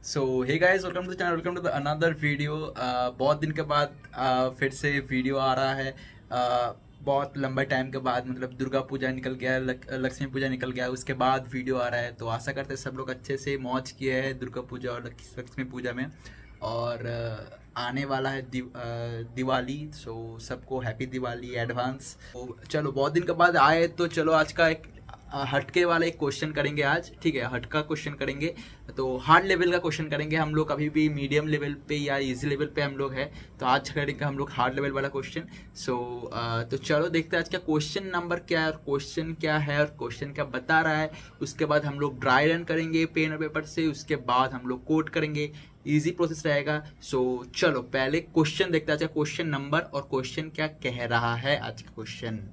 So hey guys, welcome to channel, welcome to the another video. बहुत दिन के बाद फिर से वीडियो आ रहा है। बहुत लंबे टाइम के बाद, मतलब दुर्गा पूजा निकल गया, लक्ष्मी पूजा निकल गया, उसके बाद वीडियो आ रहा है। तो आशा करते हैं सब लोग अच्छे से मौज किए हैं दुर्गा पूजा और लक्ष्मी पूजा में। और आने वाला है दिवाली। सो सबको हैप्पी दिवाली एडवांस। तो चलो, बहुत दिन के बाद आए तो चलो आज का एक हटके वाला एक क्वेश्चन करेंगे आज। ठीक है, हटका क्वेश्चन करेंगे। तो हार्ड लेवल का क्वेश्चन करेंगे हम लोग। अभी भी मीडियम लेवल पे या इजी लेवल पे हम लोग हैं, तो आज करेंगे हम लोग हार्ड लेवल वाला क्वेश्चन। तो चलो देखते हैं आज का क्वेश्चन नंबर क्या है, क्वेश्चन क्या है और क्वेश्चन क्या बता रहा है। उसके बाद हम लोग ड्राई रन करेंगे पेन और पेपर से। उसके बाद हम लोग कोड करेंगे, इजी प्रोसेस रहेगा। चलो पहले क्वेश्चन देखते हैं आज का क्वेश्चन नंबर और क्वेश्चन क्या कह रहा है आज का क्वेश्चन।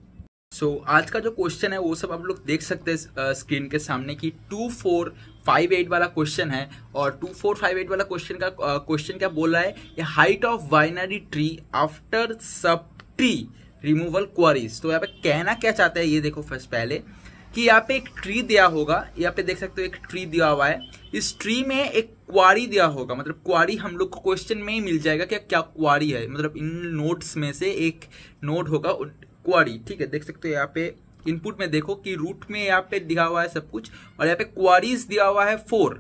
आज का जो क्वेश्चन है वो सब आप लोग देख सकते हैं स्क्रीन के सामने की 2458 वाला क्वेश्चन है। और 2458 वाला क्वेश्चन क्या बोल रहा है, ये height of binary tree after sub tree removal queries. तो यहाँ पे कहना क्या चाहता है ये देखो। फर्स्ट पहले कि यहाँ पे एक ट्री दिया होगा, यहाँ पे देख सकते हो एक ट्री दिया हुआ है। इस ट्री में एक क्वारी दिया होगा, मतलब क्वारी हम लोग को क्वेश्चन में ही मिल जाएगा कि क्या क्वारी है। मतलब इन नोट्स में से एक नोट होगा क्वारी। ठीक है, देख सकते हो यहाँ पे इनपुट में देखो कि रूट में यहाँ पे दिया हुआ है सब कुछ, और यहाँ पे क्वारीज दिया हुआ है 4।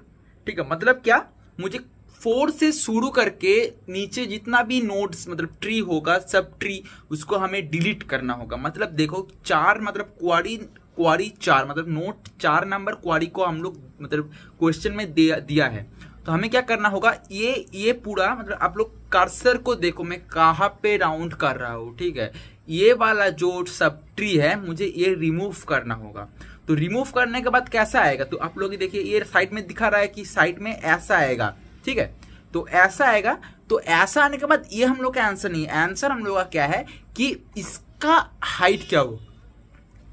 ठीक है, मतलब क्या, मुझे 4 से शुरू करके नीचे जितना भी नोड्स मतलब ट्री होगा, सब ट्री, उसको हमें डिलीट करना होगा। मतलब देखो 4 मतलब क्वारी 4 मतलब नोट 4 नंबर क्वारी को हम लोग मतलब क्वेश्चन में दिया है। तो हमें क्या करना होगा, ये पूरा मतलब आप लोग कर्सर को देखो, मैं कहाँ पे राउंड कर रहा हूँ। ठीक है, ये वाला जो सब ट्री है मुझे ये रिमूव करना होगा। तो रिमूव करने के बाद कैसा आएगा, तो आप लोग देखिए ये साइड में दिखा रहा है कि साइड में ऐसा आएगा। ठीक है, तो ऐसा आएगा। तो ऐसा आने के बाद ये हम लोग का आंसर नहीं है। आंसर हम लोग का क्या है कि इसका हाइट क्या हो।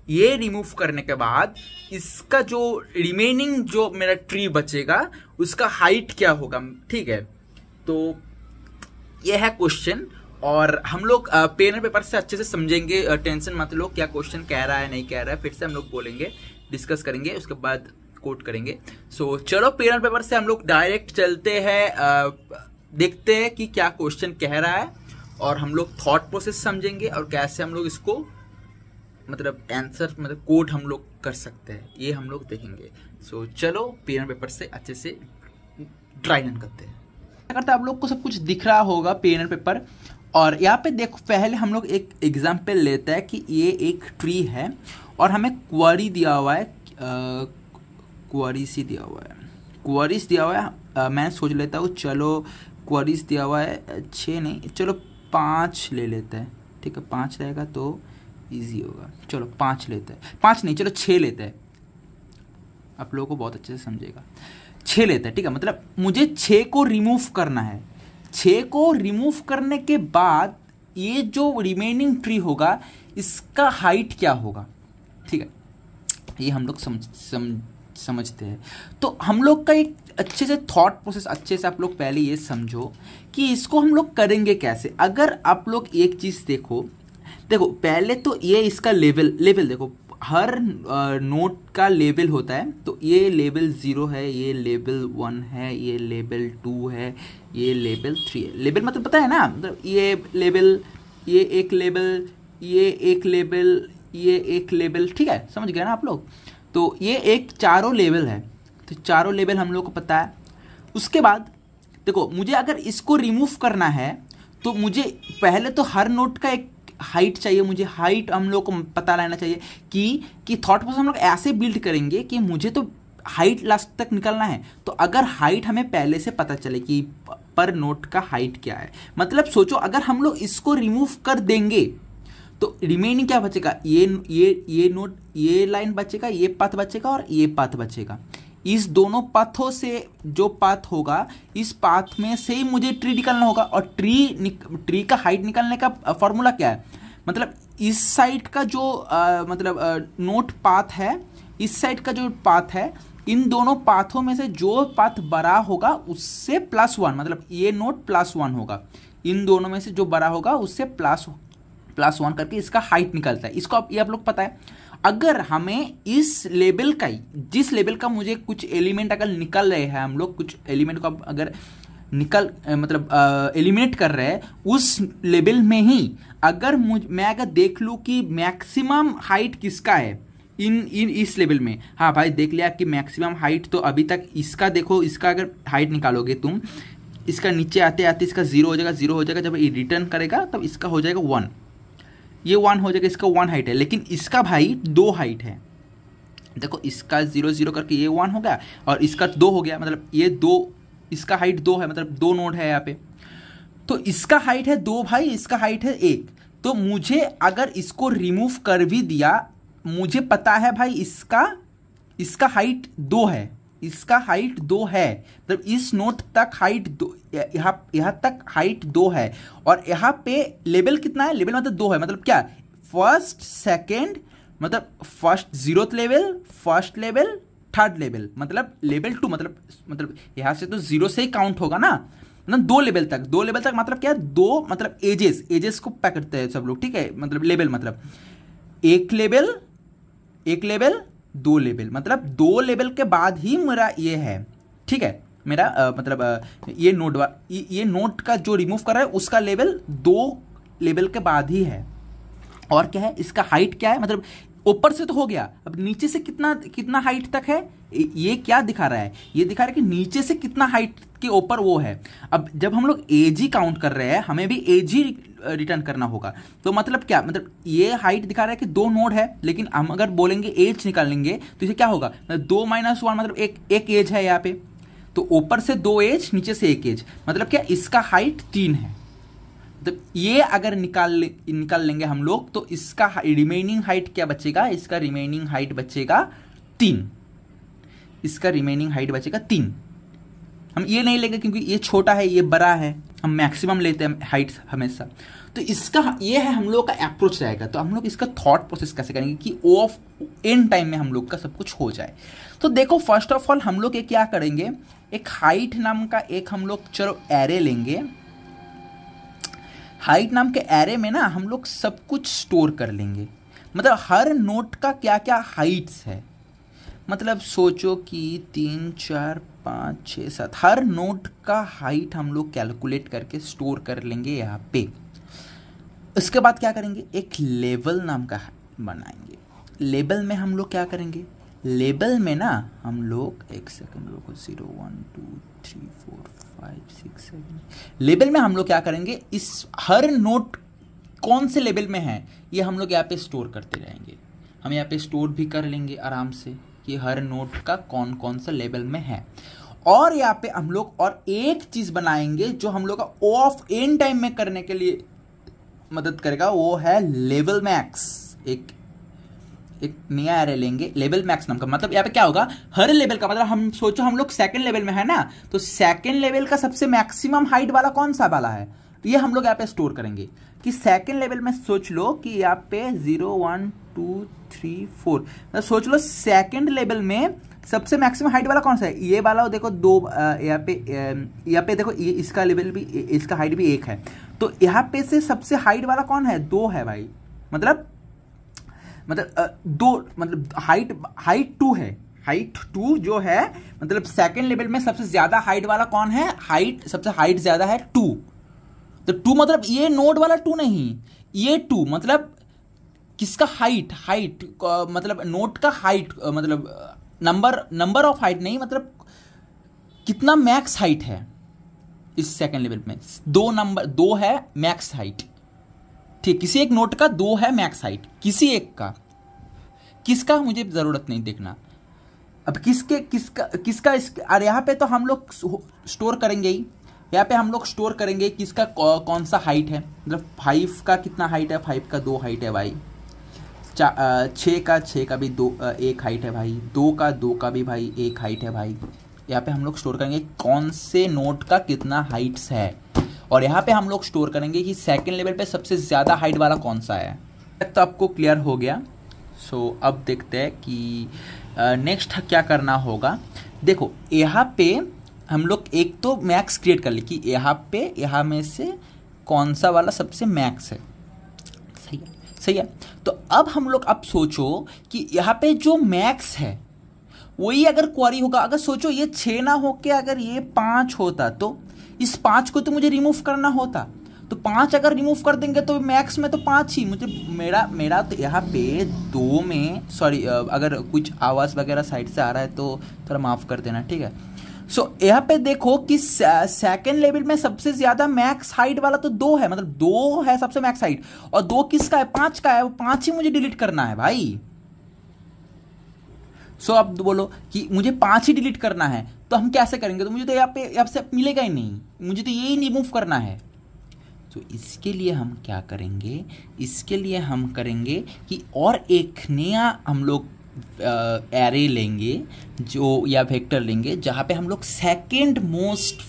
ये रिमूव करने के बाद इसका जो रिमेनिंग जो मेरा ट्री बचेगा उसका हाइट क्या होगा। ठीक है, तो ये है क्वेश्चन। और हम लोग पेन और पेपर से अच्छे से समझेंगे, टेंशन मत लो क्या क्वेश्चन कह रहा है नहीं कह रहा है। फिर से हम लोग बोलेंगे, डिस्कस करेंगे, उसके बाद कोड करेंगे। चलो पेन और पेपर से हम लोग डायरेक्ट चलते हैं, देखते हैं कि क्या क्वेश्चन कह रहा है। और हम लोग थॉट प्रोसेस समझेंगे और कैसे हम लोग इसको मतलब आंसर मतलब कोड हम लोग कर सकते हैं, ये हम लोग देखेंगे। चलो पेन और पेपर से अच्छे से ड्राई रन करते हैं। करता आप लोग को सब कुछ दिख रहा होगा पेन और पेपर। और यहाँ पे देखो, पहले हम लोग एक एग्जाम्पल लेते हैं कि ये एक ट्री है और हमें क्वेरी दिया हुआ है, क्वेरीज दिया हुआ है। मैं सोच लेता हूँ, चलो क्वेरीज दिया हुआ है 6 नहीं, चलो 5 ले लेते हैं। ठीक है, 5 रहेगा तो इजी होगा। चलो 5 लेते हैं, 5 नहीं चलो 6 लेते हैं, आप लोगों को बहुत अच्छे से समझेगा। 6 लेते हैं। ठीक है, मतलब मुझे 6 को रिमूव करना है। 6 को रिमूव करने के बाद ये जो रिमेनिंग ट्री होगा इसका हाइट क्या होगा। ठीक है, ये हम लोग समझते हैं। तो हम लोग का एक अच्छे से थॉट प्रोसेस अच्छे से आप लोग पहले ये समझो कि इसको हम लोग करेंगे कैसे। अगर आप लोग एक चीज़ देखो पहले तो ये इसका लेवल देखो, हर नोट का लेवल होता है। तो ये लेवल 0 है, ये लेवल 1 है, ये लेवल 2 है, ये लेवल 3 है। लेवल मतलब पता है ना, मतलब ये लेवल, ये एक लेवल, ये एक लेवल, ये एक लेवल। ठीक है, समझ गए ना आप लोग। तो ये एक चारों लेवल है, तो चारों लेवल हम लोग को पता है। उसके बाद देखो, मुझे अगर इसको रिमूव करना है तो मुझे पहले तो हर नोट का एक हाइट चाहिए। मुझे हाइट हम लोग को पता रहना चाहिए कि थॉट प्रोसेस हम लोग ऐसे बिल्ड करेंगे कि मुझे तो हाइट लास्ट तक निकलना है। तो अगर हाइट हमें पहले से पता चले कि पर नोट का हाइट क्या है, मतलब सोचो अगर हम लोग इसको रिमूव कर देंगे तो रिमेनिंग क्या बचेगा, ये नोट, ये लाइन बचेगा, ये पाथ बचेगा और ये पाथ बचेगा। इस दोनों पाथों से जो पाथ होगा, इस पाथ में से ही मुझे ट्री निकालना होगा। और ट्री का हाइट निकालने का फॉर्मूला क्या है, मतलब इस साइड का जो नोट पाथ है, इस साइड का जो पाथ है, इन दोनों पाथों में से जो पाथ बड़ा होगा उससे +1, मतलब ये नोट +1 होगा। इन दोनों में से जो बड़ा होगा उससे +1 करके इसका हाइट निकलता है। इसको ये आप लोग पता है। अगर हमें इस लेवल का ही, जिस लेवल का मुझे कुछ एलिमेंट अगर निकल रहे हैं, हम लोग कुछ एलिमेंट को अगर एलिमिनेट कर रहे हैं, उस लेवल में ही अगर मैं अगर देख लूँ कि मैक्सिमम हाइट किसका है इन इस लेवल में, हाँ भाई देख लिया कि मैक्सिमम हाइट तो अभी तक इसका, देखो इसका अगर हाइट निकालोगे तुम, इसका नीचे आते आते इसका 0 हो जाएगा, 0 हो जाएगा, जब ये रिटर्न करेगा तब इसका हो जाएगा 1, ये 1 हो जाएगा, इसका 1 हाइट है, लेकिन इसका भाई 2 हाइट है। देखो इसका 0 0 करके ये 1 हो गया और इसका 2 हो गया, मतलब ये 2, इसका हाइट 2 है, मतलब 2 नोड है यहाँ पे, तो इसका हाइट है 2 भाई, इसका हाइट है 1। तो मुझे अगर इसको रिमूव कर भी दिया, मुझे पता है भाई इसका हाइट 2 है, इसका हाइट 2 है, मतलब इस नोड तक हाइट 2, यहाँ तक हाइट 2 है, और यहाँ पे लेवल कितना है, लेवल मतलब 2 है, मतलब क्या, फर्स्ट सेकेंड, मतलब first 0th level, first level, third level, मतलब लेवल 2, मतलब यहाँ से तो 0 से ही काउंट होगा ना, मतलब 2 लेवल तक मतलब क्या है, 2 मतलब एजेस को पकड़ते हैं सब लोग, ठीक है, मतलब लेवल मतलब एक लेवल 2 लेवल, मतलब 2 लेवल के बाद ही मेरा ये है, ठीक है, मेरा मतलब ये नोड का जो रिमूव कर रहा है उसका लेवल 2 लेवल के बाद ही है। और क्या है, इसका हाइट क्या है, मतलब ऊपर से तो हो गया, अब नीचे से कितना हाइट तक है, ये क्या दिखा रहा है, ये दिखा रहा है कि नीचे से कितना हाइट के ऊपर वो है। अब जब हम लोग एज ही काउंट कर रहे हैं, हमें भी एज ही रिटर्न करना होगा, तो मतलब क्या, मतलब ये हाइट दिखा रहा है कि 2 नोड है, लेकिन हम अगर बोलेंगे एज निकालेंगे तो इसे क्या होगा, 2 - 1 मतलब एक एज है यहाँ पे, तो ऊपर से 2 एज, नीचे से 1 एज, मतलब क्या, इसका हाइट 3 है। तो ये अगर निकाल लेंगे हम लोग, तो इसका रिमेनिंग हाइट क्या बचेगा, इसका रिमेनिंग हाइट बचेगा 3, इसका रिमेनिंग हाइट बचेगा 3। हम ये नहीं लेंगे क्योंकि ये छोटा है, ये बड़ा है, हम मैक्सिमम लेते हैं हाइट हमेशा। तो इसका ये है हम लोग का अप्रोच रहेगा। तो हम लोग इसका थॉट प्रोसेस कैसे करेंगे कि ओ ऑफ एन टाइम में हम लोग का सब कुछ हो जाए। तो देखो फर्स्ट ऑफ ऑल हम लोग ये क्या करेंगे, एक हाइट नाम का एक हम लोग चलो एरे लेंगे। हाइट नाम के एरे में ना हम लोग सब कुछ स्टोर कर लेंगे, मतलब हर नोट का क्या क्या हाइट्स है, मतलब सोचो कि 3 4 5 6 7 हर नोट का हाइट हम लोग कैलकुलेट करके स्टोर कर लेंगे यहाँ पे। उसके बाद क्या करेंगे, एक लेवल नाम का बनाएंगे। लेवल में हम लोग क्या करेंगे, लेवल में ना हम लोग एक सेकंड रुको, 0 1 2 3 4 5 6 7 लेवल में हम लोग क्या करेंगे, इस हर नोट कौन से लेवल में है ये हम लोग यहाँ पे स्टोर करते रहेंगे। हम यहाँ पे स्टोर भी कर लेंगे आराम से कि हर नोट का कौन कौन सा लेवल में है। और यहाँ पे हम लोग और एक चीज बनाएंगे जो हम लोग का ओ ऑफ एन टाइम में करने के लिए मदद करेगा, वो है लेवल मैक्स। एक नया एरे लेंगे लेवल मैक्स नाम का। मतलब यहाँ पे क्या होगा, हर लेवल का मतलब हम सोचो हम लोग सेकंड लेवल में है ना, तो सेकंड लेवल का सबसे मैक्सिमम हाइट वाला कौन सा वाला है, तो ये हम लोग यहाँ पे स्टोर करेंगे कि सेकंड लेवल में सोच लो कि यहाँ पे 0 1 2 3 4 मतलब सोच लो सेकंड लेवल में सबसे मैक्सिमम हाइट वाला कौन सा है, ये वाला देखो 2 यहाँ पे देखो ये इसका लेवल भी, इसका हाइट भी 1 है, तो यहाँ पे से सबसे हाइट वाला कौन है, 2 है भाई। मतलब 2 मतलब हाइट 2 है, हाइट 2 जो है मतलब सेकंड लेवल में सबसे ज्यादा हाइट वाला कौन है, सबसे हाइट ज्यादा है 2। तो 2 मतलब ये नोड वाला 2 नहीं, ये 2 मतलब किसका हाइट मतलब नोट का हाइट मतलब नंबर ऑफ हाइट नहीं, मतलब कितना मैक्स हाइट है इस सेकंड लेवल में। 2 है मैक्स हाइट, ठीक, किसी एक नोट का 2 है मैक्स हाइट, किसी एक का, किसका मुझे जरूरत नहीं देखना। अब किसका और यहाँ पे तो हम लोग स्टोर करेंगे ही, यहाँ पे हम लोग स्टोर करेंगे किसका कौन सा हाइट है, मतलब 5 का कितना हाइट है, 5 का 2 हाइट है भाई, 6 का भी 1 हाइट है भाई, 2 का भी भाई 1 हाइट है भाई। यहाँ पे हम लोग स्टोर करेंगे कौन से नोट का कितना हाइट्स है, और यहाँ पे हम लोग स्टोर करेंगे कि सेकंड लेवल पे सबसे ज़्यादा हाइट वाला कौन सा है। तो आपको क्लियर हो गया। सो अब देखते हैं कि नेक्स्ट क्या करना होगा। देखो यहाँ पे हम लोग एक तो मैक्स क्रिएट कर ली कि यहाँ में से कौन सा वाला सबसे मैक्स है, सही है। तो अब हम लोग अब सोचो कि यहाँ पे जो मैक्स है वही अगर क्वारी होगा, अगर सोचो ये 6 ना होके अगर ये 5 होता तो इस 5 को तो मुझे रिमूव करना होता, तो 5 अगर रिमूव कर देंगे तो मैक्स में तो 5 ही मुझे मेरा तो यहाँ पे 2 में सॉरी अगर कुछ आवाज़ वगैरह साइड से आ रहा है तो थोड़ा माफ़ कर देना, ठीक है। सो यहाँ पे देखो कि सेकेंड लेवल में सबसे ज़्यादा मैक्स हाइट वाला तो 2 है, मतलब 2 है सबसे मैक्स हाइट, और 2 किसका है, 5 का है, वो 5 ही मुझे डिलीट करना है भाई। सो अब बोलो कि मुझे 5 ही डिलीट करना है, तो हम कैसे करेंगे, तो मुझे तो यहाँ से मिलेगा ही नहीं, मुझे तो यही रिमूव करना है। तो इसके लिए हम क्या करेंगे, इसके लिए हम करेंगे कि और एक नया हम लोग एरे लेंगे जो या वेक्टर लेंगे जहाँ पे हम लोग सेकेंड मोस्ट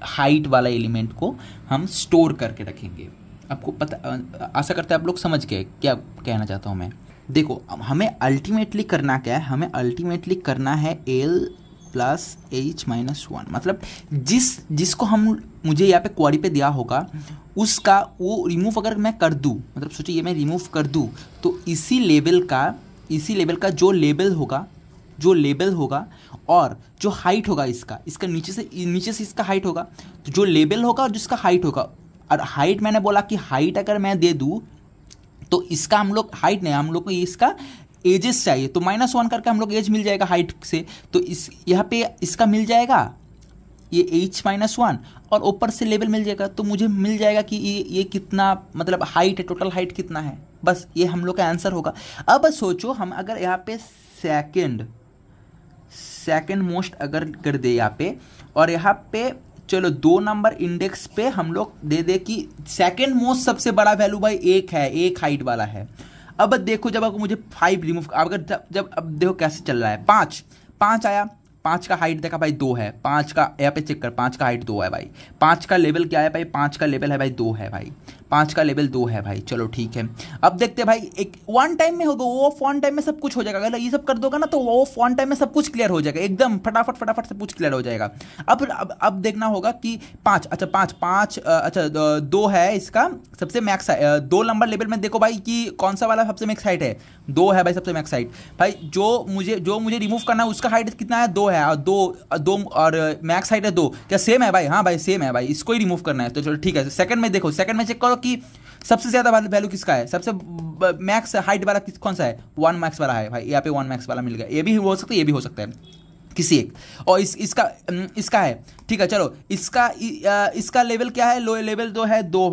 हाइट वाला एलिमेंट को हम स्टोर करके रखेंगे। आपको पता, आशा करते हैं आप लोग समझ गए क्या कहना चाहता हूँ मैं। देखो हमें अल्टीमेटली करना क्या है, हमें अल्टीमेटली करना है L प्लस H-1, मतलब जिसको हम मुझे यहाँ पे क्वेरी पे दिया होगा उसका वो रिमूव अगर मैं कर दूँ, मतलब सोचिए ये मैं रिमूव कर दूँ तो इसी लेवल का जो लेवल होगा और जो हाइट होगा इसका नीचे से इसका हाइट होगा, तो जो लेवल होगा और जिसका हाइट होगा, और हाइट मैंने बोला कि हाइट अगर मैं दे दूँ तो इसका हम लोग हाइट नहीं, हम लोग को इसका एजेस चाहिए, तो -1 करके हम लोग एज मिल जाएगा हाइट से, तो इस यहाँ पे इसका मिल जाएगा ये H-1 और ऊपर से लेवल मिल जाएगा, तो मुझे मिल जाएगा कि ये कितना मतलब हाइट है, टोटल हाइट कितना है, बस ये हम लोग का आंसर होगा। अब सोचो हम अगर यहाँ पे सेकंड मोस्ट अगर कर दे यहाँ पे, और यहाँ पे चलो 2 नंबर इंडेक्स पे हम लोग दे दे कि सेकंड मोस्ट सबसे बड़ा वैल्यू भाई 1 है, 1 हाइट वाला है। अब देखो जब मुझे 5 रिमूव अगर जब अब देखो कैसे चल रहा है, 5 आया, 5 का हाइट देखा भाई 2 है, 5 का यहाँ पे चेक कर, 5 का हाइट 2 है भाई, 5 का लेवल क्या है भाई, 5 का लेवल है भाई 2 है भाई, 5 का लेवल 2 है भाई। चलो ठीक है, अब देखते हैं भाई एक 1 टाइम में होगा, वो वन टाइम में सब कुछ हो जाएगा, अगर ये सब कर दोगा ना तो वो 1 टाइम में सब कुछ क्लियर हो जाएगा, एकदम फटाफट सब कुछ क्लियर हो जाएगा। अब देखना होगा कि 5 अच्छा 2 है इसका सबसे मैक्स 2 नंबर लेवल में, देखो भाई कि कौन सा वाला सबसे मैक्स हाइट है, 2 है भाई सबसे मैक्स हाइट भाई। जो मुझे रिमूव करना है उसका हाइट कितना है, 2 है, और 2 और मैक्स हाइट है 2, क्या सेम है भाई, हाँ भाई सेम है भाई, इसको ही रिमूव करना है। तो चलो ठीक है, सेकंड में देखो, सेकंड में चेक करो कि सबसे ज्यादा वैल्यू किसका है, सबसे मैक्स हाइट वाला कौन सा है, 1 मैक्स वाला है भाई, यहाँ पे 1 मैक्स वाला मिल गया, ये भी हो सकता है, ये भी हो सकता है किसी एक, और इसका है, ठीक है। चलो इसका लेवल क्या है, लो लेवल 2 है, 2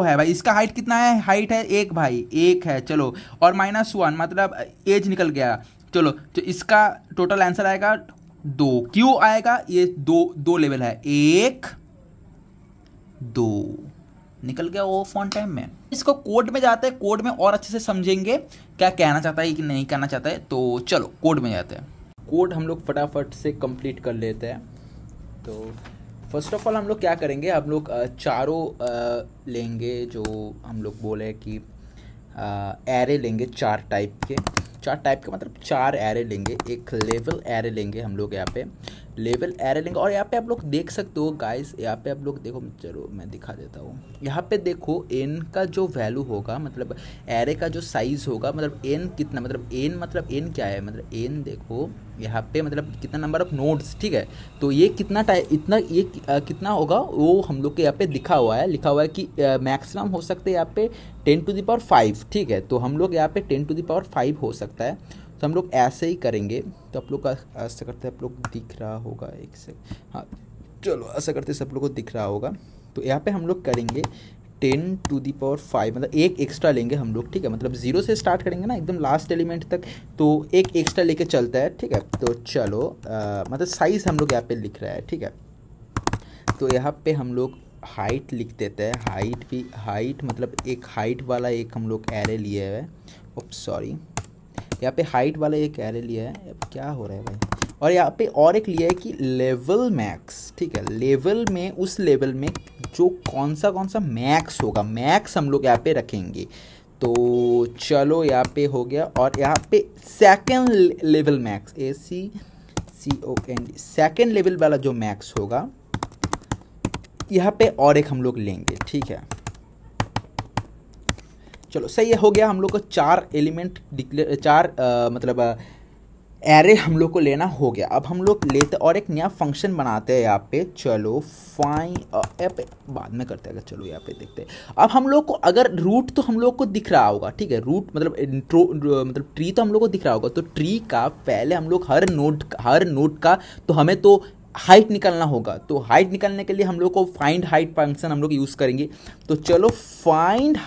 है भाई, इसका हाइट कितना है, हाइट है 1 भाई, 1 है, चलो, और -1 मतलब एज निकल गया, चलो तो इसका टोटल आंसर आएगा 2, क्यों आएगा, ये 2 लेवल है, 1 2 निकल गया वो फॉन्ट टाइम में। इसको कोड में जाते हैं, कोड में और अच्छे से समझेंगे क्या कहना चाहता है कि नहीं कहना चाहता है, तो चलो कोड में जाते हैं। कोड हम लोग फटाफट से कंप्लीट कर लेते हैं। तो फर्स्ट ऑफ ऑल हम लोग क्या करेंगे, हम लोग चारों लेंगे जो हम लोग बोले कि एरे लेंगे, 4 टाइप के मतलब 4 एरे लेंगे, एक लेवल एरे लेंगे हम लोग, यहाँ पे लेवल एरे लेंगे। और यहाँ पे आप लोग देख सकते हो गाइस, यहाँ पे आप लोग देखो, चलो मैं दिखा देता हूँ, यहाँ पे देखो n का जो वैल्यू होगा, मतलब एरे का जो साइज़ होगा, मतलब n कितना, मतलब n क्या है, मतलब n देखो यहाँ पे मतलब कितना नंबर ऑफ नोड्स, ठीक है। तो ये कितना होगा वो हम लोग के यहाँ पे लिखा हुआ है कि मैक्सिमम हो सकते हैं यहाँ पे 10⁵, ठीक है। तो हम लोग यहाँ पे 10⁵ हो सकता है, तो हम लोग ऐसे ही करेंगे। तो आप लोग का ऐसा करते आप लोग दिख रहा होगा, एक से, हाँ चलो ऐसा करते सब लोग को दिख रहा होगा। तो यहाँ पे हम लोग करेंगे 10⁵, मतलब एक एक्स्ट्रा लेंगे हम लोग, ठीक है, मतलब 0 से स्टार्ट करेंगे ना एकदम लास्ट एलिमेंट तक, तो एक एक्स्ट्रा लेके चलता है, ठीक है। तो चलो मतलब साइज़ हम लोग यहाँ पे लिख रहा है, ठीक है। तो यहाँ पे हम लोग हाइट लिख देते हैं, हाइट मतलब एक हाइट वाला एक हम लोग एरे लिए है, सॉरी यहाँ पे हाइट वाला एक एरे लिया है, अब क्या हो रहा है भाई, और यहाँ पे और एक लिया है कि लेवल मैक्स, ठीक है। लेवल में उस लेवल में जो कौन सा मैक्स होगा, मैक्स हम लोग यहाँ पे रखेंगे। तो चलो यहाँ पे हो गया, और यहाँ पे second level max ACCOND second level वाला जो मैक्स होगा यहाँ पे और एक हम लोग लेंगे, ठीक है। चलो सही है, हो गया। हम लोग को 4 एलिमेंट डिक्लेयर, 4 मतलब एरे हम लोग को लेना हो गया। अब हम लोग लेते और एक नया फंक्शन बनाते हैं यहाँ पे। चलो फाइंड बाद में करते हैं, चलो यहाँ पे देखते हैं। अब हम लोग को अगर रूट तो हम लोग को दिख रहा होगा, ठीक है, रूट मतलब मतलब ट्री तो हम लोग को दिख रहा होगा। तो ट्री का पहले हम लोग हर नोड का तो हमें तो हाइट निकालना होगा। तो हाइट निकालने के लिए हम लोग को फाइंड हाइट फंक्शन हम लोग यूज़ करेंगे। तो चलो फाइंड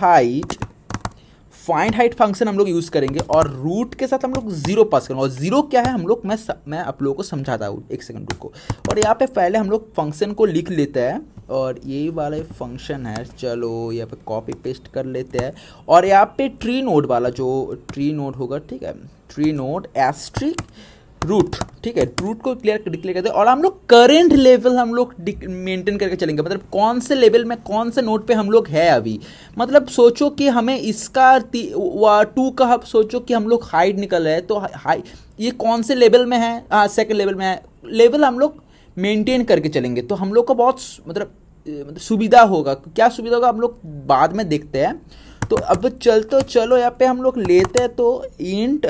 हाइट फंक्शन हम लोग यूज़ करेंगे और रूट के साथ हम लोग 0 पास करेंगे। और 0 क्या है हम लोग, मैं आप लोगों को समझाता हूँ, एक सेकंड रुको। और यहाँ पे पहले हम लोग फंक्शन को लिख लेते हैं और ये वाला फंक्शन है, चलो यहाँ पे कॉपी पेस्ट कर लेते हैं। और यहाँ पे ट्री नोड वाला जो ट्री नोड होगा, ठीक है, ट्री नोड एस्ट्रिक रूट, ठीक है, रूट को डिक्लेयर करते हैं। और हम लोग करेंट लेवल हम लोग मेंटेन करके चलेंगे, मतलब कौन से लेवल में कौन से नोड पे हम लोग है अभी। मतलब सोचो कि हमें इसका 2 का सोचो कि हम लोग हाइट निकल रहे हैं, तो ये कौन से लेवल में है, सेकंड लेवल में है। लेवल हम लोग मेंटेन करके चलेंगे तो हम लोग को बहुत मतलब सुविधा होगा। क्या सुविधा होगा हम लोग बाद में देखते हैं। तो अब चलो यहाँ पे हम लोग लेते हैं, तो इंट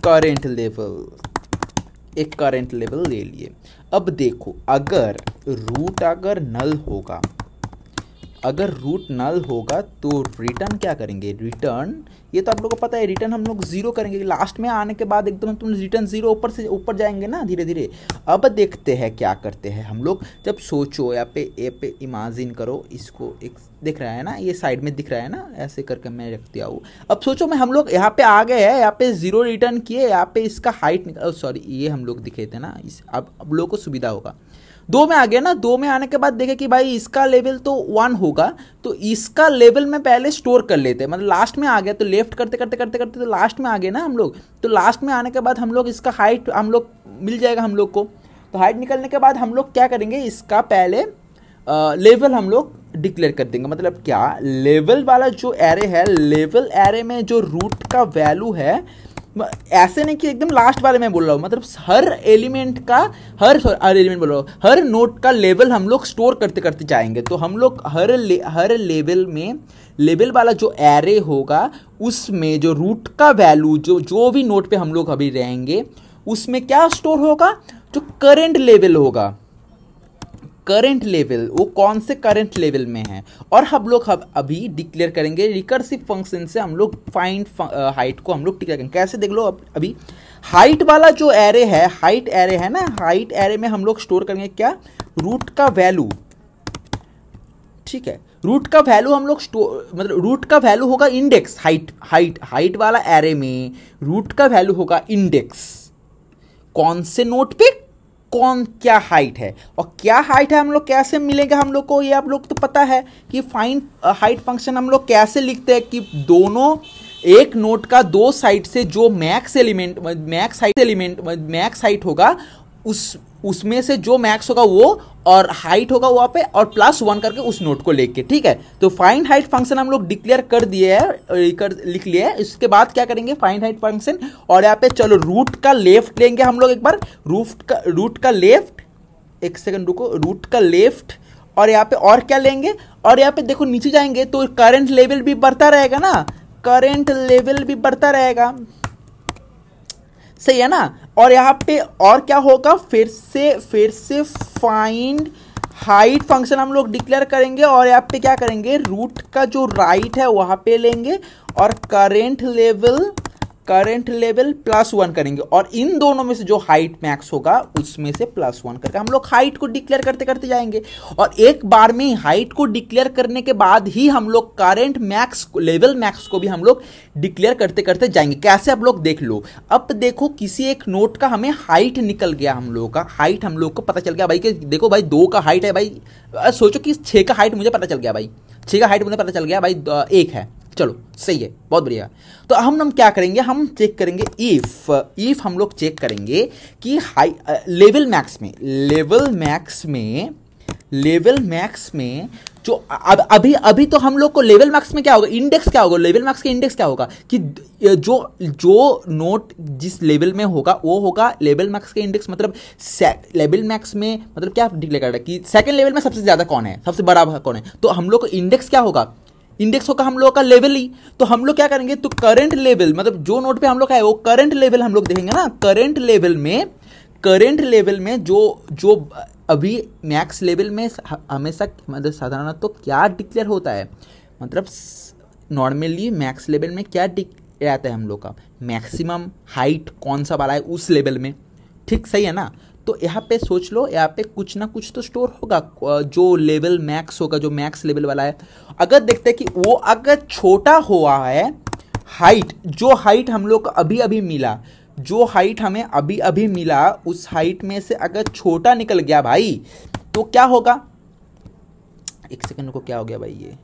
करेंट लेवल, एक करंट लेवल ले लिए। अब देखो अगर रूट नल होगा तो रिटर्न क्या करेंगे, रिटर्न, ये तो आप लोगों को पता है, रिटर्न हम लोग 0 करेंगे। लास्ट में आने के बाद एकदम तुम रिटर्न 0 ऊपर से ऊपर जाएंगे ना धीरे धीरे। अब देखते हैं क्या करते हैं हम लोग। जब सोचो यहाँ पे इमेजिन करो, इसको एक दिख रहा है ना, ये साइड में दिख रहा है ना, ऐसे करके मैं रख दिया हूँ। अब सोचो हम लोग यहाँ पे आ गए हैं, यहाँ पे 0 रिटर्न किए, यहाँ पे इसका हाइट सॉरी ये हम लोग दिखे थे ना, अब लोगों को सुविधा होगा। 2 में आ गया ना, 2 में आने के बाद देखे कि भाई इसका लेवल तो 1 होगा, तो इसका लेवल में पहले स्टोर कर लेते हैं। मतलब लास्ट में आ गया तो लेफ्ट करते तो लास्ट में आ गए ना हम लोग। तो लास्ट में आने के बाद हम लोग इसका हाइट हम लोग मिल जाएगा हम लोग को। तो हाइट निकलने के बाद हम लोग क्या करेंगे, इसका पहले लेवल हम लोग डिक्लेयर कर देंगे। मतलब क्या, लेवल वाला जो एरे है, लेवल एरे में जो रूट का वैल्यू है, ऐसे नहीं कि एकदम लास्ट वाले में बोल रहा हूँ, मतलब हर एलिमेंट का हर नोड का लेवल हम लोग स्टोर करते करते जाएंगे। तो हम लोग हर लेवल में लेवल वाला जो एरे होगा उसमें जो रूट का वैल्यू जो भी नोड पे हम लोग अभी रहेंगे उसमें क्या स्टोर होगा, जो करंट लेवल होगा। करंट लेवल वो कौन से करंट लेवल में है। और हम लोग अभी डिक्लेयर करेंगे रिकर्सिव फंक्शन से, हम लोग फाइंड हाइट को हम लोग डिक्लेयर करेंगे। कैसे देख लो, अभी हाइट वाला जो एरे है, हाइट एरे है ना, हाइट एरे में हम लोग स्टोर करेंगे क्या, रूट का वैल्यू, ठीक है। रूट का वैल्यू हम लोग मतलब रूट का वैल्यू होगा इंडेक्स, हाइट वाला एरे में रूट का वैल्यू होगा इंडेक्स, कौन से नोड पे कौन क्या हाइट है। और क्या हाइट है हम लोग कैसे मिलेगा हम लोग को, ये आप लोग तो पता है कि फाइंड हाइट फंक्शन हम लोग कैसे लिखते हैं कि दोनों एक नोड का 2 साइड से जो मैक्स हाइट होगा उसमें से जो मैक्स होगा वो और हाइट होगा वहाँ पे, और +1 करके उस नोड को लेके, ठीक है। तो फाइंड हाइट फंक्शन हम लोग डिक्लेयर कर दिए है, लिख लिए है। इसके बाद क्या करेंगे, फाइंड हाइट फंक्शन, और यहाँ पे चलो रूट का लेफ्ट लेंगे हम लोग एक बार, रूट का लेफ्ट, एक सेकंड रुको, रूट का लेफ्ट, और यहाँ पे और क्या लेंगे, और यहाँ पे देखो नीचे जाएंगे तो करंट लेवल भी बढ़ता रहेगा ना, करंट लेवल भी बढ़ता रहेगा, सही है ना। और यहाँ पे और क्या होगा, फिर से फाइंड हाइट फंक्शन हम लोग डिक्लेयर करेंगे, और यहाँ पे क्या करेंगे, रूट का जो राइट है वहाँ पे लेंगे और करंट लेवल +1 करेंगे, और इन दोनों में से जो हाइट मैक्स होगा उसमें से +1 करके हम लोग हाइट को डिक्लेयर करते करते जाएंगे। और एक बार में हाइट को डिक्लेयर करने के बाद ही हम लोग करंट मैक्स लेवल मैक्स को भी हम लोग डिक्लेयर करते करते जाएंगे। कैसे आप लोग देख लो। अब देखो किसी एक नोट का हमें हाइट निकल गया, हम लोगों का हाइट हम लोग को पता चल गया भाई कि देखो भाई 2 का हाइट है भाई, सोचो कि 6 का हाइट मुझे पता चल गया भाई, 6 का हाइट मुझे पता चल गया भाई 1 है, चलो सही है, बहुत बढ़िया। तो हम क्या करेंगे, हम चेक करेंगे इफ हम लोग चेक करेंगे कि लेवल मैक्स में जो अभी तो हम लोग को लेवल मैक्स में क्या होगा, इंडेक्स क्या होगा, लेवल मैक्स का इंडेक्स क्या होगा कि जो नोट जिस लेवल में होगा वो होगा लेवल मैक्स का इंडेक्स। मतलब लेवल मैक्स में मतलब क्या डिक्लेयर कर रहा है कि सेकंड लेवल में सबसे ज्यादा कौन है, सबसे बड़ा कौन है, तो हम लोग को इंडेक्स क्या होगा, इंडेक्स होगा हम लोग का लेवल ही। तो हम लोग क्या करेंगे, तो करंट लेवल मतलब जो नोड पे हम लोग का है वो करंट लेवल हम लोग देखेंगे ना। करंट लेवल में जो अभी मैक्स लेवल में हमेशा मतलब साधारणतः तो क्या डिक्लेयर होता है, मतलब नॉर्मली मैक्स लेवल में क्या रहता है हम लोग का, मैक्सिमम हाइट कौन सा वाला है उस लेवल में, ठीक सही है ना। तो यहाँ पे सोच लो, यहाँ पे कुछ ना कुछ तो स्टोर होगा जो लेवल मैक्स होगा, जो मैक्स लेवल वाला है। अगर देखते हैं कि वो अगर छोटा हुआ है हाइट, जो हाइट हम लोग को अभी अभी मिला, जो हाइट हमें अभी अभी मिला उस हाइट में से अगर छोटा निकल गया भाई, तो क्या होगा, एक सेकंड को, क्या हो गया भाई, ये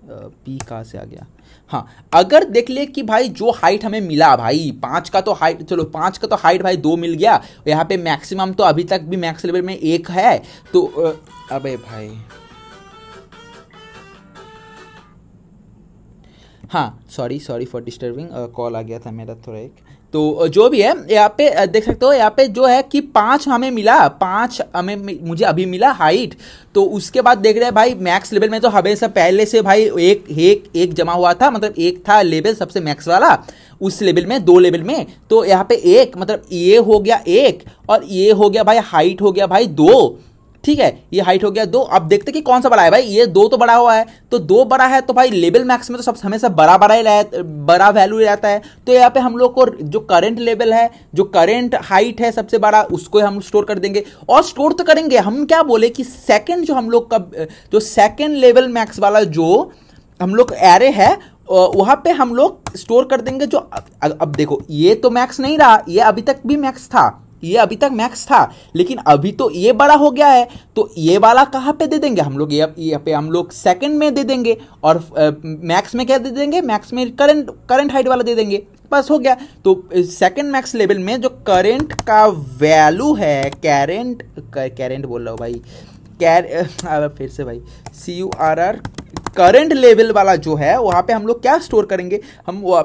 पी कहाँ से आ गया, हाँ, अगर देख ले कि भाई जो हाइट हमें मिला भाई 5 का तो हाइट, चलो 5 का तो हाइट भाई 2 मिल गया, यहाँ पे मैक्सिमम तो अभी तक भी मैक्स लेवल में 1 है, तो अबे भाई हाँ सॉरी फॉर डिस्टर्बिंग, कॉल आ गया था मेरा थोड़ा एक। तो जो भी है यहाँ पे देख सकते हो, यहाँ पे जो है कि 5 हमें मिला, 5 हमें मुझे अभी मिला हाइट। तो उसके बाद देख रहे हैं भाई मैक्स लेवल में तो हमेशा पहले से भाई एक जमा हुआ था, मतलब एक था लेवल सबसे मैक्स वाला उस लेवल में, 2 लेवल में। तो यहाँ पे 1 मतलब ये हो गया 1 और ये हो गया भाई हाइट हो गया भाई 2, ठीक है, ये हाइट हो गया 2। अब देखते कि कौन सा बड़ा है भाई, ये 2 तो बड़ा हुआ है, तो 2 बड़ा है तो भाई लेवल मैक्स में तो सब हमेशा बड़ा वैल्यू रहता है। तो यहाँ पे हम लोग को जो करंट लेवल है, जो करंट हाइट है सबसे बड़ा, उसको हम स्टोर कर देंगे। और स्टोर तो करेंगे हम, क्या बोले कि सेकंड जो हम लोग का जो सेकंड लेवल मैक्स वाला जो हम लोग एरे है वहां पे हम लोग स्टोर कर देंगे। जो अब देखो ये तो मैक्स नहीं रहा, ये अभी तक भी मैक्स था, ये अभी तक मैक्स था, लेकिन अभी तो ये बड़ा हो गया है, तो ये वाला कहाँ पे दे देंगे हम लोग, ये पे हम लोग सेकंड में दे देंगे। और मैक्स में क्या दे देंगे, मैक्स में करंट हाइट वाला दे देंगे, बस हो गया। तो सेकंड मैक्स लेवल में जो करंट का वैल्यू है, कैरेंट बोल रहा हूँ भाई, फिर से भाई CURR, करंट लेवल वाला जो है वहाँ पे हम लोग क्या स्टोर करेंगे, हम वो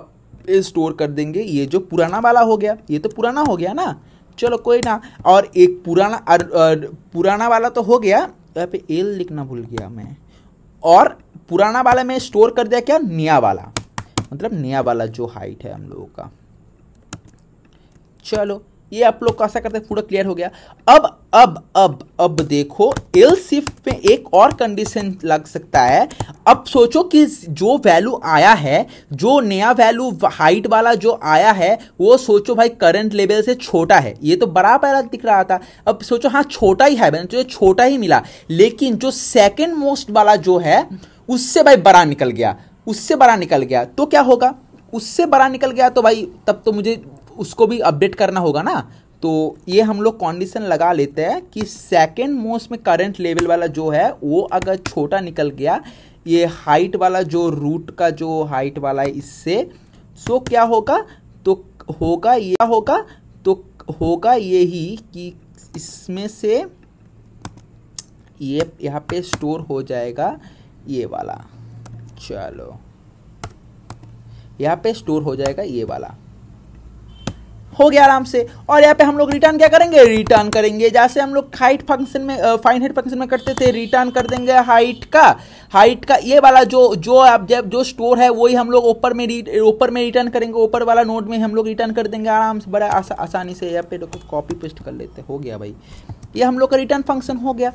स्टोर कर देंगे ये जो पुराना वाला हो गया, ये तो पुराना हो गया ना, चलो कोई ना। और एक पुराना वाला तो हो गया, यहाँ पे एल लिखना भूल गया मैं, और पुराना वाला में स्टोर कर दिया क्या, नया वाला, मतलब नया वाला जो हाइट है हम लोगों का। चलो ये आप लोग कैसा करते हैं, पूरा क्लियर हो गया। अब देखो एल्स इफ में एक और कंडीशन लग सकता है। अब सोचो कि जो वैल्यू आया है, जो नया वैल्यू हाइट वाला जो आया है, वो सोचो भाई करंट लेवल से छोटा है, ये तो बड़ा पहला दिख रहा था, अब सोचो हाँ छोटा ही है, तो छोटा ही मिला, लेकिन जो सेकेंड मोस्ट वाला जो है उससे भाई बड़ा निकल गया, उससे बड़ा निकल गया, तो क्या होगा, उससे बड़ा निकल गया तो भाई तब तो मुझे उसको भी अपडेट करना होगा ना। तो ये हम लोग कंडीशन लगा लेते हैं कि सेकंड मोस्ट में करंट लेवल वाला जो है वो अगर छोटा निकल गया, ये हाइट वाला जो रूट का जो हाइट वाला है इससे, सो क्या होगा, तो होगा ये होगा, तो होगा यही कि इसमें से ये यहाँ पे स्टोर हो जाएगा ये वाला, चलो यहाँ पे स्टोर हो जाएगा ये वाला, हो गया आराम से। और यहाँ पे हम लोग रिटर्न क्या करेंगे, रिटर्न करेंगे जैसे हम लोग हाइट फंक्शन में फाइंड हाइट फंक्शन में करते थे, रिटर्न कर देंगे हाइट का ये वाला जो आप जब जो स्टोर है वही हम लोग ऊपर में रिटर्न करेंगे, ऊपर वाला नोड में हम लोग रिटर्न कर देंगे आराम से, बड़ा आसानी से। यहाँ पे कॉपी पेस्ट कर लेते, हो गया भाई, ये हम लोग का रिटर्न फंक्शन हो गया।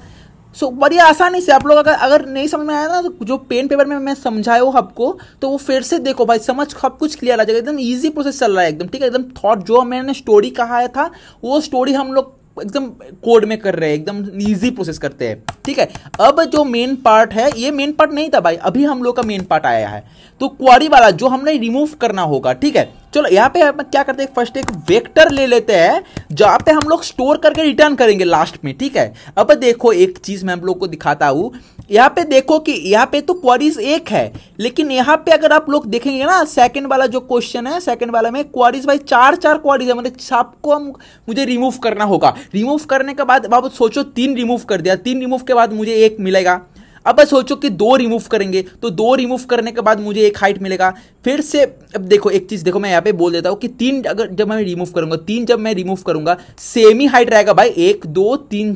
सो बड़ी आसानी से आप लोग अगर नहीं समझ में आया ना, तो जो पेन पेपर में मैं समझाया हूँ आपको, तो वो फिर से देखो भाई, समझ सब कुछ क्लियर आ जाएगा, एकदम इजी प्रोसेस चल रहा है एकदम, ठीक है, एकदम थॉट जो मैंने स्टोरी कहा था वो स्टोरी हम लोग एकदम कोड में कर रहे हैं, एकदम इजी प्रोसेस करते हैं, ठीक है। अब जो मेन पार्ट है, ये मेन पार्ट नहीं था भाई, अभी हम लोग का मेन पार्ट आया है, तो क्वेरी वाला जो हमने रिमूव करना होगा, ठीक है। चलो यहाँ पे हम क्या करते हैं, फर्स्ट एक वेक्टर ले लेते हैं जहाँ पे हम लोग स्टोर करके रिटर्न करेंगे लास्ट में, ठीक है। अब देखो एक चीज मैं आप लोग को दिखाता हूँ, यहाँ पे देखो कि यहाँ पे तो क्वेरीज एक है, लेकिन यहाँ पे अगर आप लोग देखेंगे ना, सेकंड वाला जो क्वेश्चन है, सेकंड वाला में क्वेरीज भाई 4 क्वेरीज है, मतलब सबको मुझे रिमूव करना होगा। रिमूव करने के बाद बाबू सोचो 3 रिमूव कर दिया, 3 रिमूव के बाद मुझे 1 मिलेगा। अब बस सोचो कि 2 रिमूव करेंगे तो 2 रिमूव करने के बाद मुझे एक हाइट मिलेगा। फिर से अब देखो एक चीज देखो, मैं यहाँ पे बोल देता हूँ कि 3 अगर जब मैं रिमूव करूंगा, 3 जब मैं रिमूव करूंगा सेम ही हाइट रहेगा भाई। 1 2 3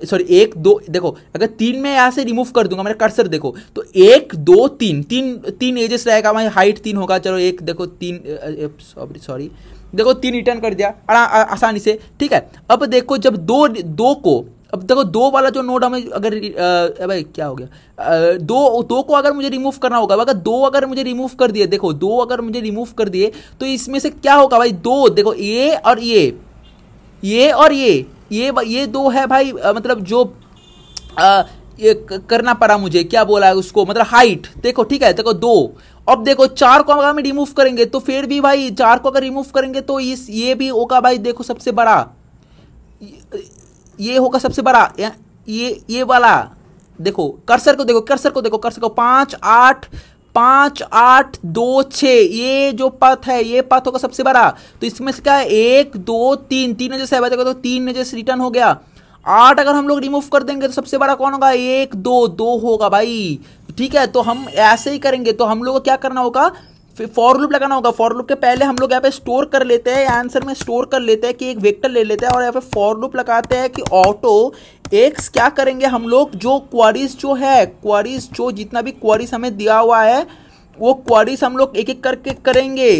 सॉरी 1 2 देखो, अगर 3 में यहाँ से रिमूव कर दूंगा, मेरा कर्सर देखो तो 1 2 3 3 एजेस रहेगा भाई, हाइट 3 होगा। चलो एक देखो 3 सॉरी देखो 3 रिटर्न कर दिया आसानी से, ठीक है। अब देखो जब दो को, अब देखो 2 वाला जो नोड हमें अगर भाई क्या हो गया, 2 को अगर मुझे रिमूव करना होगा, अगर 2 अगर मुझे रिमूव कर दिए, देखो 2 अगर मुझे रिमूव कर दिए तो इसमें से क्या होगा भाई, 2 देखो ये और ये और ये 2 है भाई, मतलब जो ये करना पड़ा मुझे, क्या बोला है उसको, मतलब हाइट देखो, ठीक है। देखो 2, अब देखो 4 को अगर हम रिमूव करेंगे तो फिर भी भाई 4 को अगर रिमूव करेंगे तो ये भी होगा भाई, देखो सबसे बड़ा ये होगा सबसे बड़ा, ये वाला देखो, कर्सर को देखो, कर्सर को देखो, कर्सर को 5 8 2 6, ये जो पथ है ये पथ होगा सबसे बड़ा। तो इसमें से क्या है, 1 2 3 3 जैसे है, देखो तो 3 जैसे रिटर्न हो गया। 8 अगर हम लोग रिमूव कर देंगे तो सबसे बड़ा कौन होगा, 1 2 2 होगा भाई, ठीक है। तो हम ऐसे ही करेंगे, तो हम लोग को क्या करना होगा, फॉर लूप लगाना होगा। फॉर लूप के पहले हम लोग यहाँ पे स्टोर कर लेते हैं, आंसर में स्टोर कर लेते हैं कि एक वेक्टर ले लेते हैं और यहाँ पे फॉर लूप लगाते हैं कि ऑटो एक्स क्या करेंगे हम लोग, जो क्वारीज जो है, क्वारीज जो जितना भी क्वारीज हमें दिया हुआ है वो क्वारीज हम लोग एक एक करके करेंगे,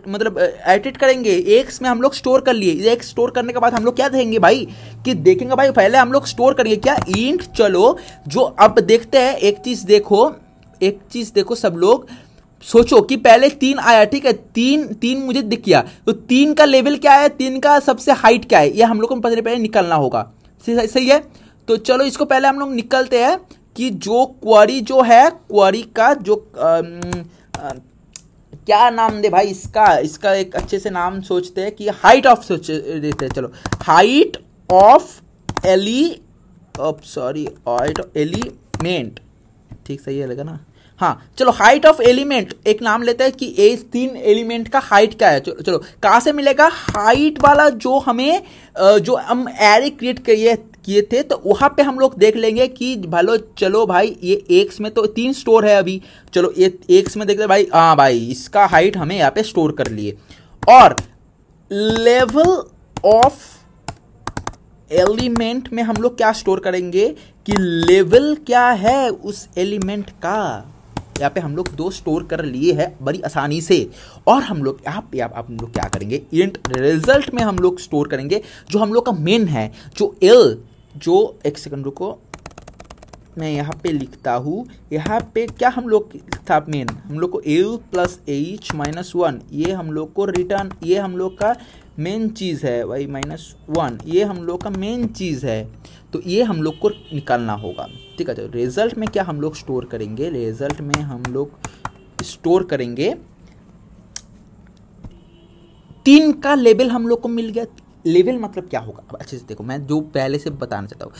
मतलब एडिट करेंगे। एक्स में हम लोग स्टोर कर लिए, एक स्टोर करने के बाद हम लोग क्या देखेंगे भाई, कि देखेंगे भाई पहले हम लोग स्टोर करेंगे क्या, इंट। चलो जो अब देखते हैं, एक चीज देखो सब लोग, सोचो कि पहले 3 आया, ठीक है, 3 मुझे दिख गया, तो 3 का लेवल क्या है, 3 का सबसे हाइट क्या है, ये हम लोग को पहले निकलना होगा, सही है। तो चलो इसको पहले हम लोग निकलते हैं कि जो क्वेरी जो है, क्वेरी का जो क्या नाम दे भाई इसका एक अच्छे से नाम सोचते हैं कि हाइट ऑफ सोच देते हैं। चलो हाइट ऑफ एलिमेंट, ठीक सही है लगा ना, हाँ। चलो हाइट ऑफ एलिमेंट एक नाम लेते हैं कि इस 3 एलिमेंट का हाइट क्या है। चलो कहाँ से मिलेगा, हाइट वाला जो हमें जो हम एरे क्रिएट किए थे, तो वहां पे हम लोग देख लेंगे कि भलो चलो भाई ये एक्स में तो 3 स्टोर है अभी, चलो ये एक्स में देखते भाई, हाँ भाई इसका हाइट हमें यहाँ पे स्टोर कर लिए। और लेवल ऑफ एलिमेंट में हम लोग क्या स्टोर करेंगे कि लेवल क्या है उस एलिमेंट का, यहाँ पे हम लोग 2 स्टोर कर लिए हैं बड़ी आसानी से। और हम लोग यहाँ पे हम लोग क्या करेंगे, इंट रिजल्ट में हम लोग स्टोर करेंगे जो हम लोग का मेन है, जो एल, जो एक सेकंड रुको मैं यहाँ पे लिखता हूँ, यहाँ पे क्या हम लोग था मेन, हम लोग को एल प्लस एच माइनस 1, ये हम लोग को रिटर्न, ये हम लोग का मेन चीज़ है भाई, -1 ये हम लोग का मेन चीज़ है, तो ये हम लोग को निकालना होगा, ठीक है। तो रिजल्ट में क्या हम लोग स्टोर करेंगे, रिजल्ट में हम लोग स्टोर करेंगे 3 का लेवल हम लोग को मिल गया। लेवल मतलब क्या होगा, अब अच्छे से देखो, मैं जो पहले से बताना चाहता हूँ,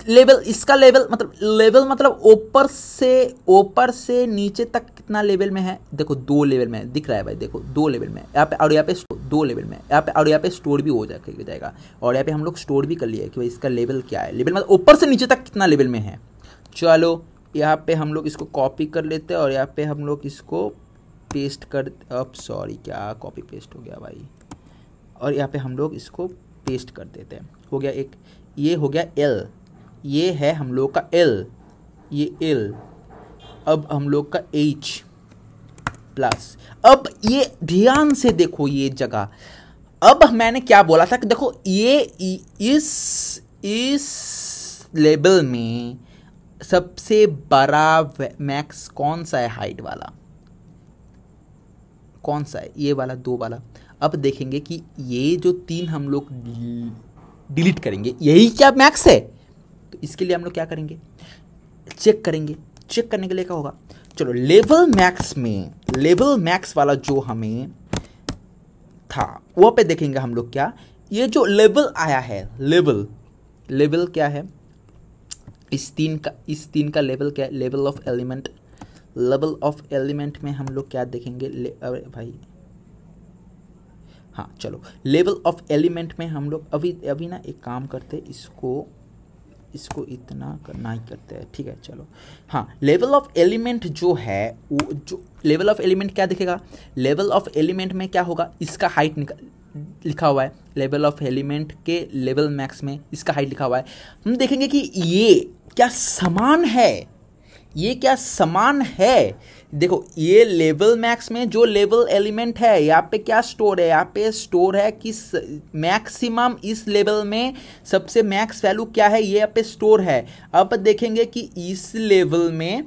लेवल, इसका लेवल मतलब ऊपर से नीचे तक कितना लेवल में है, देखो 2 लेवल में दिख रहा है भाई, देखो 2 लेवल में यहाँ पे, और यहाँ पे 2 लेवल में यहाँ पे, और यहाँ पे स्टोर भी हो जाएगा, और यहाँ पे हम लोग स्टोर भी कर लिया कि भाई इसका लेवल क्या है, लेवल मतलब ऊपर से नीचे तक कितना लेवल में है। चलो यहाँ पे हम लोग इसको कॉपी कर लेते हैं और यहाँ पे हम लोग इसको पेस्ट कर, अब सॉरी क्या कॉपी पेस्ट हो गया भाई, और यहाँ पे हम लोग इसको पेस्ट कर देते हैं, हो गया एक, ये हो गया एल, ये है हम लोग का एल, ये एल, अब हम लोग का एच प्लस, अब ये ध्यान से देखो ये जगह, अब मैंने क्या बोला था कि देखो ये इस लेवल में सबसे बड़ा मैक्स कौन सा है, हाइट वाला कौन सा है, ये वाला 2 वाला। अब देखेंगे कि ये जो 3 हम लोग डिलीट करेंगे, यही क्या मैक्स है, तो इसके लिए हम लोग क्या करेंगे, चेक करेंगे। चेक करने के लिए क्या होगा, चलो लेवल मैक्स में, लेवल मैक्स वाला जो हमें था वो पे देखेंगे हम लोग क्या, ये जो लेवल आया है, लेवल क्या है, इस 3 का लेवल क्या है, level of element, level of element में हम लोग क्या देखेंगे, अरे भाई हाँ चलो लेवल ऑफ एलिमेंट में हम लोग अभी ना एक काम करते, इसको इसको इतना करना ही करते हैं, ठीक है चलो। हाँ, लेवल ऑफ एलिमेंट जो है वो जो लेवल ऑफ एलिमेंट क्या दिखेगा, लेवल ऑफ एलिमेंट में क्या होगा, इसका हाइट लिखा हुआ है, लेवल ऑफ एलिमेंट के लेवल मैक्स में इसका हाइट लिखा हुआ है। हम देखेंगे कि ये क्या समान है, ये क्या समान है। देखो ये लेवल मैक्स में जो लेवल एलिमेंट है यहाँ पे क्या स्टोर है, यहाँ पे स्टोर है कि मैक्सिमम इस लेवल में सबसे मैक्स वैल्यू क्या है, ये यहाँ पे स्टोर है। अब देखेंगे कि इस लेवल में,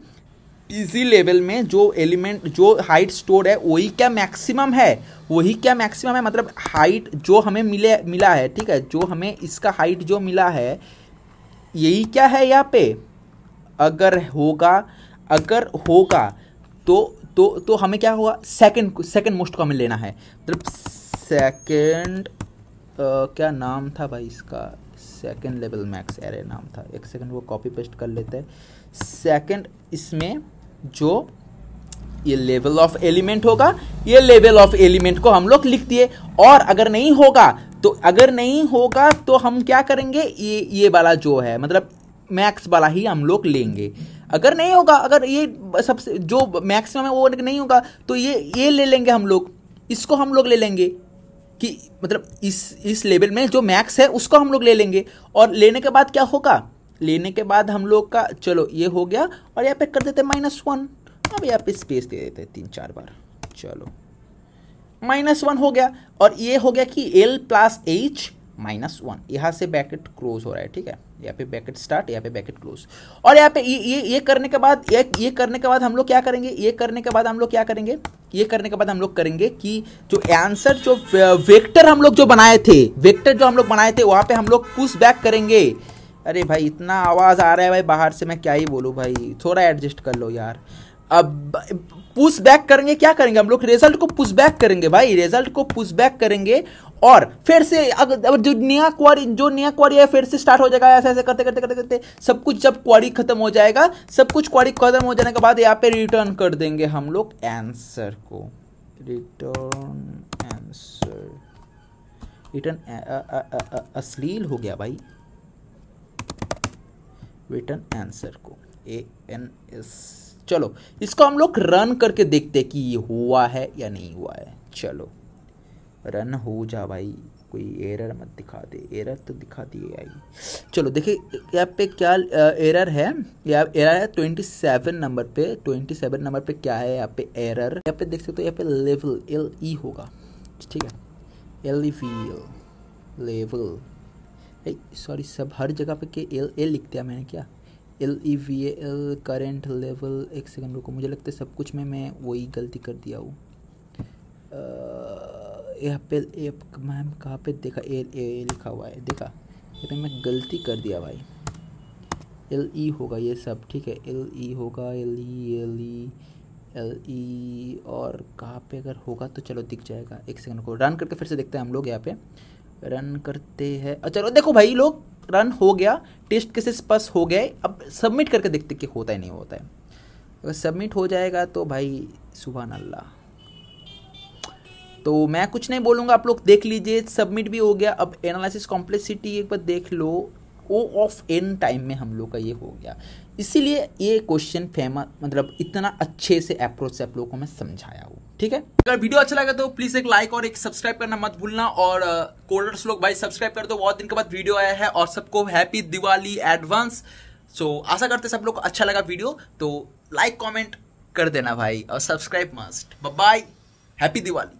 इसी लेवल में जो एलिमेंट जो हाइट स्टोर है वही क्या मैक्सिमम है, वही क्या मैक्सिमम है, मतलब हाइट जो हमें मिला है, ठीक है, जो हमें इसका हाइट जो मिला है यही क्या है यहाँ पे। अगर होगा तो हमें क्या होगा, सेकंड मोस्ट को हमें लेना है, मतलब सेकंड क्या नाम था भाई इसका, सेकंड लेवल मैक्स एरे नाम था, एक सेकंड वो कॉपी पेस्ट कर लेते हैं। सेकंड इसमें जो ये लेवल ऑफ एलिमेंट होगा, ये लेवल ऑफ एलिमेंट को हम लोग लिख दिए। और अगर नहीं होगा तो हम क्या करेंगे, ये वाला जो है मतलब मैक्स वाला ही हम लोग लेंगे। अगर नहीं होगा, अगर ये सबसे जो मैक्सिमम है वो नहीं होगा तो ये ले लेंगे हम लोग, इसको हम लोग ले लेंगे कि मतलब इस लेवल में जो मैक्स है उसको हम लोग ले लेंगे। और लेने के बाद क्या होगा, लेने के बाद हम लोग का चलो ये हो गया, और यहाँ पे कर देते -1। अब यहाँ पे स्पेस दे देते 3-4 बार, चलो -1 हो गया। और ये हो गया कि L + H -1, यहाँ से ब्रैकेट क्लोज हो रहा है, ठीक है, यहाँ पे ब्रैकेट स्टार्ट, यहाँ पे ब्रैकेट क्लोज। और यहाँ पे ये करने के बाद ये करने के बाद हम लोग क्या करेंगे, ये करने के बाद हम लोग करेंगे कि जो आंसर जो वेक्टर हम लोग जो बनाए थे वहाँ पे हम लोग पुश बैक करेंगे। अरे भाई इतना आवाज़ आ रहा है भाई बाहर से, मैं क्या ही बोलूँ भाई, थोड़ा एडजस्ट कर लो यार। अब पुश बैक करेंगे, क्या करेंगे हम लोग, रिजल्ट को पुश बैक करेंगे भाई, रिजल्ट को पुश बैक करेंगे। और फिर से अगर जो नया क्वेरी है फिर से स्टार्ट हो जाएगा, ऐसे करते सब कुछ जब क्वेरी खत्म हो जाएगा, सब कुछ क्वेरी खत्म हो जाने के बाद यहाँ पे रिटर्न कर देंगे हम लोग आंसर को, रिटर्न अश्लील हो गया भाई, रिटर्न आंसर को ANS। चलो इसको हम लोग रन करके देखते हैं कि ये हुआ है या नहीं हुआ है। चलो रन हो जा भाई, कोई एरर मत दिखा दे, एरर तो दिखा दिए आई। चलो देखिए यहाँ पे क्या एरर है, एरर है 27 नंबर पे। 27 नंबर पे क्या है यहाँ पे एरर, यहाँ पे देख सकते हो, यहाँ पे लेवल LE होगा, ठीक है, लेवल सॉरी सब हर जगह पे के L लिख दिया मैंने, क्या LEVAL करेंट लेवल। एक सेकंड रुको, मुझे लगता है सब कुछ में मैं वही गलती कर दिया हूँ। यहाँ पे मैम कहाँ पे देखा, A लिखा हुआ है, देखा यहाँ पे मैं गलती कर दिया भाई, LE होगा ये सब, ठीक है, LE होगा, LE और कहाँ पे अगर होगा तो चलो दिख जाएगा। एक सेकंड को रन करके फिर से देखते हैं हम लोग, यहाँ पे रन करते हैं। चलो देखो भाई लोग रन हो गया, टेस्ट केसेस पास हो गए। अब सबमिट करके देखते कि होता है नहीं होता है। अगर सबमिट हो जाएगा तो भाई सुभान अल्लाह। तो मैं कुछ नहीं बोलूँगा, आप लोग देख लीजिए, सबमिट भी हो गया। अब एनालिसिस कॉम्प्लेक्सिटी एक बार देख लो, O(n) टाइम में हम लोग का ये हो गया। इसीलिए ये क्वेश्चन फेमस, मतलब इतना अच्छे से अप्रोच से आप लोगों को मैं समझाया हूँ, ठीक है। अगर वीडियो अच्छा लगा तो प्लीज एक लाइक और एक सब्सक्राइब करना मत भूलना। और कोडर्स लोग भाई सब्सक्राइब कर दो, बहुत दिन के बाद वीडियो आया है। और सबको हैप्पी दिवाली एडवांस। सो आशा करते सब लोग को अच्छा लगा वीडियो, तो लाइक कमेंट कर देना भाई, और subscribe must. Bye, happy Diwali.